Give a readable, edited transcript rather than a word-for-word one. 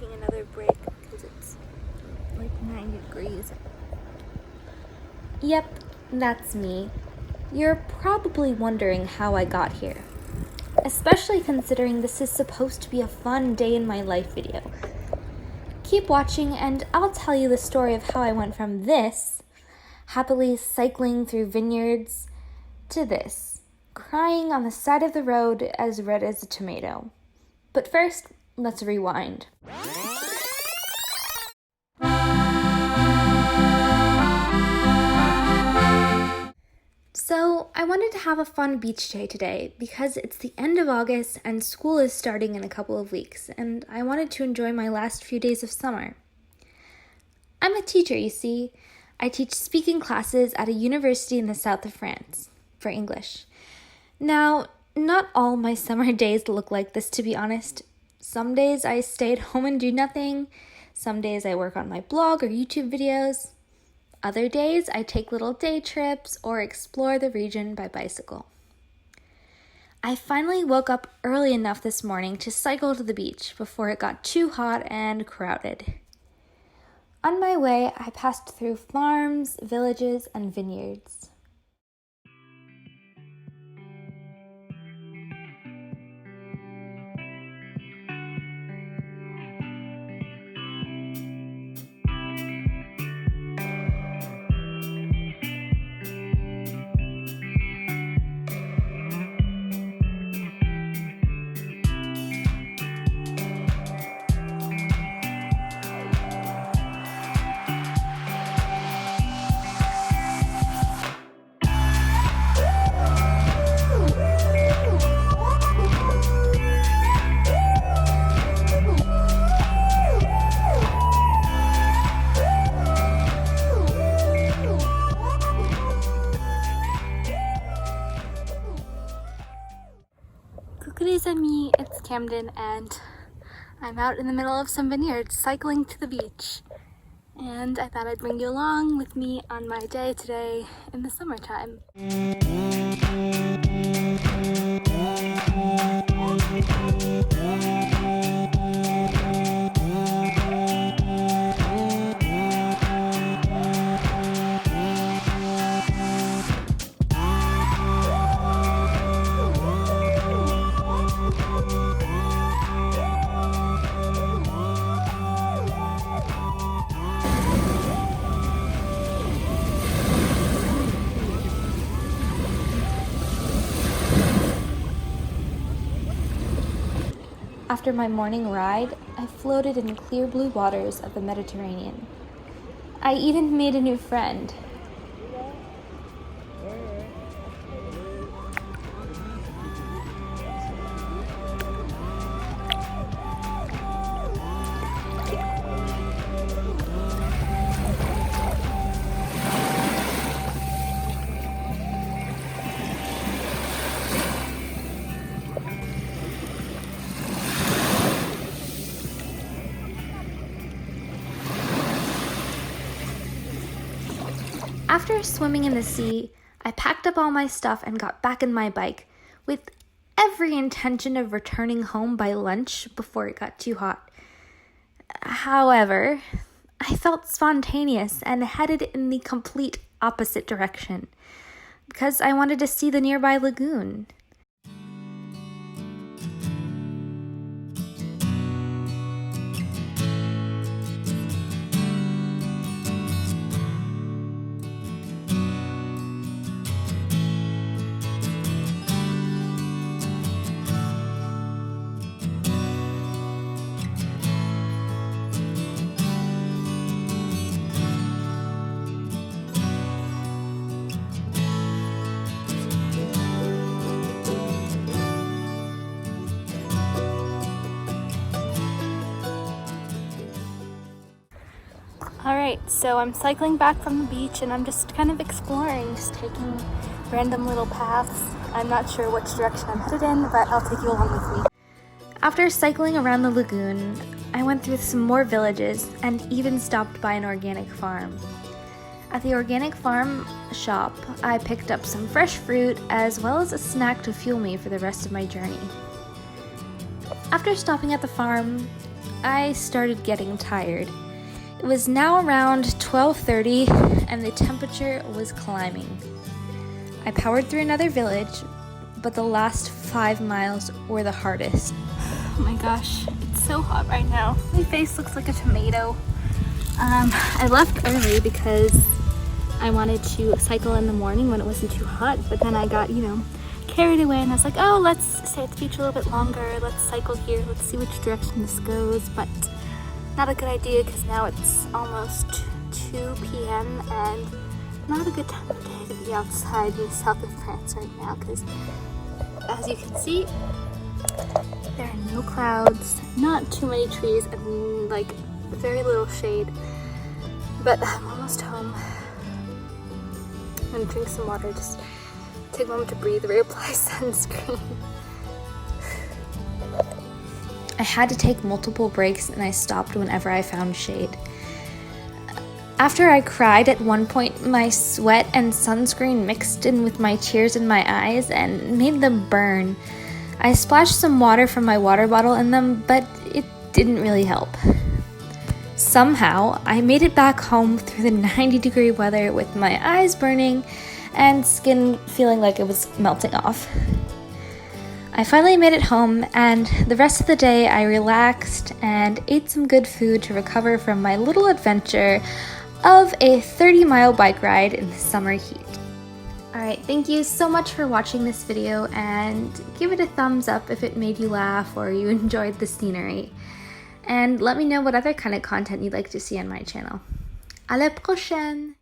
taking another break because it's like 90 degrees. Yep, that's me. You're probably wondering how I got here, especially considering this is supposed to be a fun day in my life video. Keep watching and I'll tell you the story of how I went from this, happily cycling through vineyards, to this, crying on the side of the road as red as a tomato. But first, let's rewind. So, I wanted to have a fun beach day today because it's the end of August and school is starting in a couple of weeks, and I wanted to enjoy my last few days of summer. I'm a teacher, you see. I teach speaking classes at a university in the south of France for English. Now, not all my summer days look like this, to be honest. Some days I stay at home and do nothing. Some days I work on my blog or YouTube videos. Other days I take little day trips or explore the region by bicycle. I finally woke up early enough this morning to cycle to the beach before it got too hot and crowded. On my way, I passed through farms, villages, and vineyards. Coucou les amis, it's Camden and I'm out in the middle of some vineyards cycling to the beach. And I thought I'd bring you along with me on my day today in the summertime. After my morning ride, I floated in clear blue waters of the Mediterranean. I even made a new friend. After swimming in the sea, I packed up all my stuff and got back in my bike, with every intention of returning home by lunch before it got too hot. However, I felt spontaneous and headed in the complete opposite direction, because I wanted to see the nearby lagoon. Alright, so I'm cycling back from the beach and I'm just kind of exploring, just taking random little paths. I'm not sure which direction I'm headed in, but I'll take you along with me. After cycling around the lagoon, I went through some more villages and even stopped by an organic farm. At the organic farm shop, I picked up some fresh fruit as well as a snack to fuel me for the rest of my journey. After stopping at the farm, I started getting tired. It was now around 12:30 and the temperature was climbing. I powered through another village, but the last 5 miles were the hardest. Oh my gosh, it's so hot right now. My face looks like a tomato. I left early because I wanted to cycle in the morning when it wasn't too hot, but then I got, carried away and I was like, oh, let's stay at the beach a little bit longer. Let's cycle here. Let's see which direction this goes. But not a good idea because now it's almost 2 p.m. and not a good time of day to be outside in the south of France right now because, as you can see, there are no clouds, not too many trees, and very little shade. But I'm almost home. I'm gonna drink some water, just take a moment to breathe, reapply sunscreen. I had to take multiple breaks and I stopped whenever I found shade. After I cried at one point, my sweat and sunscreen mixed in with my tears in my eyes and made them burn. I splashed some water from my water bottle in them, but it didn't really help. Somehow, I made it back home through the 90-degree weather with my eyes burning and skin feeling like it was melting off. I finally made it home, and the rest of the day I relaxed and ate some good food to recover from my little adventure of a 30-mile bike ride in the summer heat. Alright, thank you so much for watching this video, and give it a thumbs up if it made you laugh or you enjoyed the scenery. And let me know what other kind of content you'd like to see on my channel. À la prochaine!